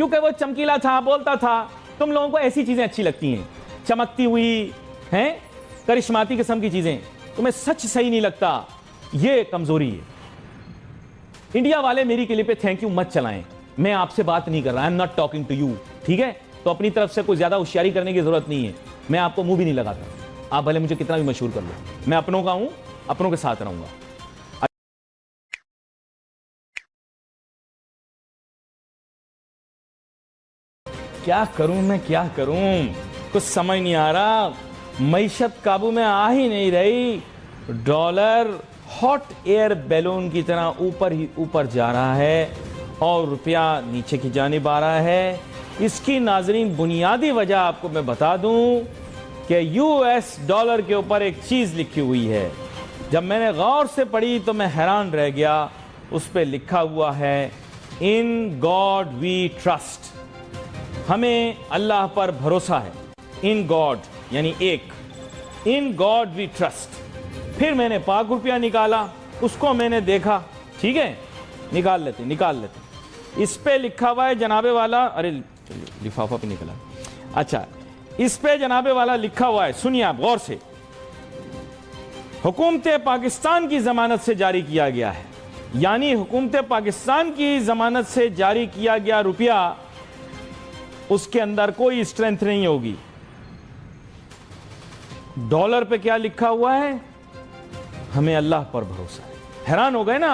क्योंकि वो चमकीला था, बोलता था। तुम लोगों को ऐसी चीजें अच्छी लगती हैं, चमकती हुई हैं, करिश्माती किस्म की चीजें। तुम्हें सच सही नहीं लगता, ये कमजोरी है। इंडिया वाले मेरी क्लिप पे थैंक यू मत चलाएं, मैं आपसे बात नहीं कर रहा, I am not talking to you, ठीक है? तो अपनी तरफ से कोई ज्यादा होशियारी करने की जरूरत नहीं है। मैं आपको मुंह भी नहीं लगाता, आप भले मुझे कितना भी मशहूर कर लो, मैं अपनों का हूं, अपनों के साथ रहूंगा। क्या करूं मैं, क्या करूं, कुछ समझ नहीं आ रहा। मईशत काबू में आ ही नहीं रही। डॉलर हॉट एयर बैलून की तरह ऊपर ही ऊपर जा रहा है और रुपया नीचे की जानिब आ रहा है। इसकी नाजरीन बुनियादी वजह आपको मैं बता दूं कि यूएस डॉलर के ऊपर एक चीज लिखी हुई है। जब मैंने गौर से पढ़ी तो मैं हैरान रह गया। उस पर लिखा हुआ है, इन गॉड वी ट्रस्ट, हमें अल्लाह पर भरोसा है। इन गॉड यानी एक, इन गॉड वी ट्रस्ट। फिर मैंने पाक रुपया निकाला, उसको मैंने देखा, ठीक है, निकाल लेते। इस पे लिखा हुआ है जनाबे वाला, अरे लिफाफा पे निकला, अच्छा, इस पे जनाबे वाला लिखा हुआ है, सुनिए आप गौर से। हुकूमत पाकिस्तान की जमानत से जारी किया गया है, यानी हुकूमत पाकिस्तान की जमानत से जारी किया गया रुपया, उसके अंदर कोई स्ट्रेंथ नहीं होगी। डॉलर पे क्या लिखा हुआ है, हमें अल्लाह पर भरोसा है। हैरान हो गए ना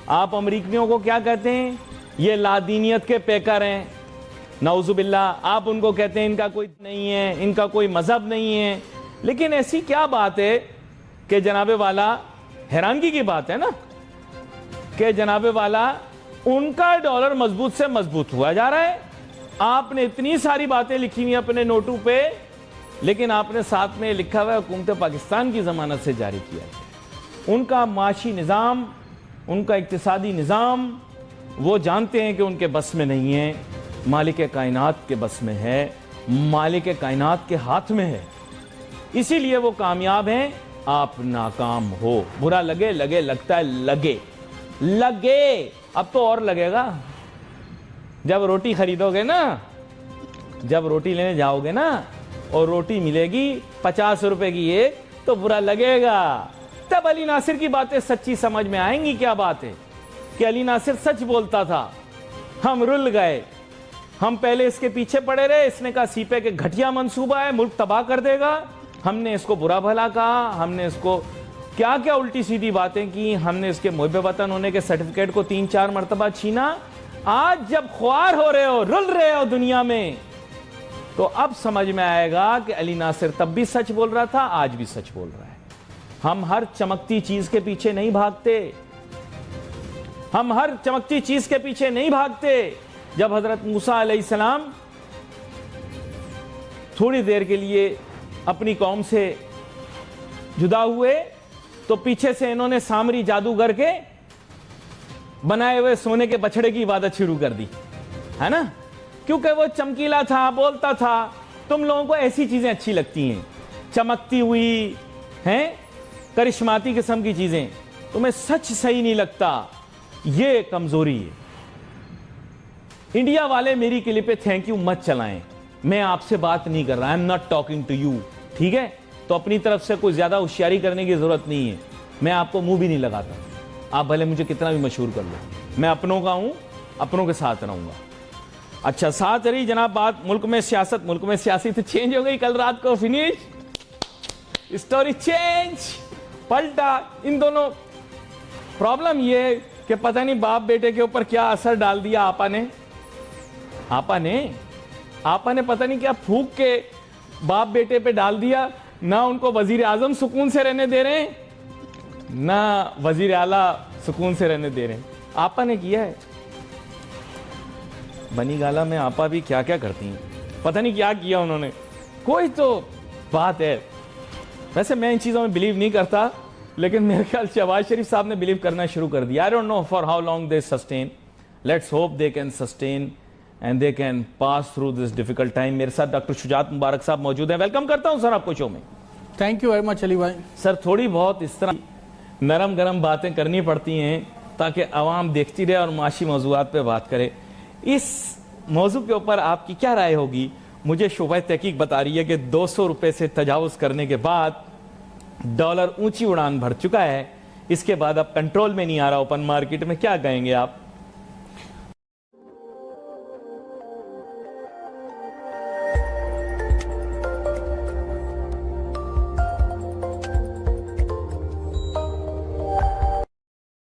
आप अमरीकियों को क्या कहते हैं, ये लादीनियत के पैकर हैं, नाउजुबिल्लाह। आप उनको कहते हैं इनका कोई नहीं है, इनका कोई मजहब नहीं है। लेकिन ऐसी क्या बात है कि जनाबे वाला, हैरानगी की बात है ना कि जनाबे वाला उनका डॉलर मजबूत से मजबूत हुआ जा रहा है। आपने इतनी सारी बातें लिखी हुई अपने नोटों पे, लेकिन आपने साथ में लिखा हुआ है हुकूमत पाकिस्तान की जमानत से जारी किया है। उनका माशी निज़ाम, उनका इक्तिसादी निज़ाम, वो जानते हैं कि उनके बस में नहीं है, मालिक कायनात के बस में है, मालिक कायनात के हाथ में है, इसीलिए वो कामयाब हैं। आप नाकाम हो, बुरा लगे लगता है, लगे अब तो और लगेगा। जब रोटी खरीदोगे ना, जब रोटी लेने जाओगे ना और रोटी मिलेगी 50 रुपए की एक, तो बुरा लगेगा। तब अली नासिर की बातें सच्ची समझ में आएंगी। क्या बात है कि अली नासिर सच बोलता था, हम रुल गए, हम पहले इसके पीछे पड़े रहे, इसने कहा सीपे के घटिया मंसूबा है, मुल्क तबाह कर देगा, हमने इसको बुरा भला कहा, हमने इसको क्या क्या उल्टी सीधी बातें की, हमने इसके मुहिब वतन होने के सर्टिफिकेट को 3-4 मरतबा छीना। आज जब ख्वार हो रहे हो, रुल रहे हो दुनिया में, तो अब समझ में आएगा कि अली नासिर तब भी सच बोल रहा था, आज भी सच बोल रहा है। हम हर चमकती चीज के पीछे नहीं भागते, हम हर चमकती चीज के पीछे नहीं भागते। जब हजरत मूसा अलैहिस्सलाम थोड़ी देर के लिए अपनी कौम से जुदा हुए, तो पीछे से इन्होंने सामरी जादूगर के बनाए हुए सोने के बछड़े की इबादत शुरू कर दी, है ना, क्योंकि वो चमकीला था, बोलता था। तुम लोगों को ऐसी चीजें अच्छी लगती हैं, चमकती हुई हैं, करिश्माती किस्म की चीजें। तुम्हें सच सही नहीं लगता, ये कमजोरी है। इंडिया वाले मेरी क्लिप पे थैंक यू मत चलाएं, मैं आपसे बात नहीं कर रहा, I am not talking to you, ठीक है? तो अपनी तरफ से कोई ज्यादा होशियारी करने की जरूरत नहीं है, मैं आपको मुंह भी नहीं लगाता, आप भले मुझे कितना भी मशहूर कर लो, मैं अपनों का हूं, अपनों के साथ रहूंगा। अच्छा, साथ रही जनाब बात मुल्क में सियासत। मुल्क में सियासत तो चेंज हो गई कल रात को, फिनिश स्टोरी चेंज, पलटा। इन दोनों प्रॉब्लम ये कि पता नहीं बाप बेटे के ऊपर क्या असर डाल दिया आपा ने पता नहीं क्या फूंक के बाप बेटे पे डाल दिया। ना उनको वजीर आजम सुकून से रहने दे रहे हैं, ना वजीर आला सुकून से रहने दे रहे हैं, आपा ने किया है। बनी गाला में आपा भी क्या क्या करती हैं, पता नहीं क्या किया उन्होंने, कोई तो बात है। वैसे मैं इन चीज़ों में बिलीव नहीं करता, लेकिन मेरे ख्याल शहबाज शरीफ साहब ने बिलीव करना शुरू कर दिया। I don't know for how long they sustain, let's hope they can sustain and they can pass through this difficult time. मेरे साथ डॉक्टर शुजात मुबारक साहब मौजूद हैं, वेलकम करता हूं सर आपको शो में। Thank you very much Ali भाई। सर थोड़ी बहुत इस तरह नरम गरम बातें करनी पड़ती हैं ताकि आवाम देखती रहे और माशी मौजूदात पे बात करे। इस मौजू के ऊपर आपकी क्या राय होगी? मुझे शोबा तहकीक बता रही है कि 200 रुपए से तजावुज करने के बाद डॉलर ऊंची उड़ान भर चुका है, इसके बाद अब कंट्रोल में नहीं आ रहा ओपन मार्केट में, क्या कहेंगे आप?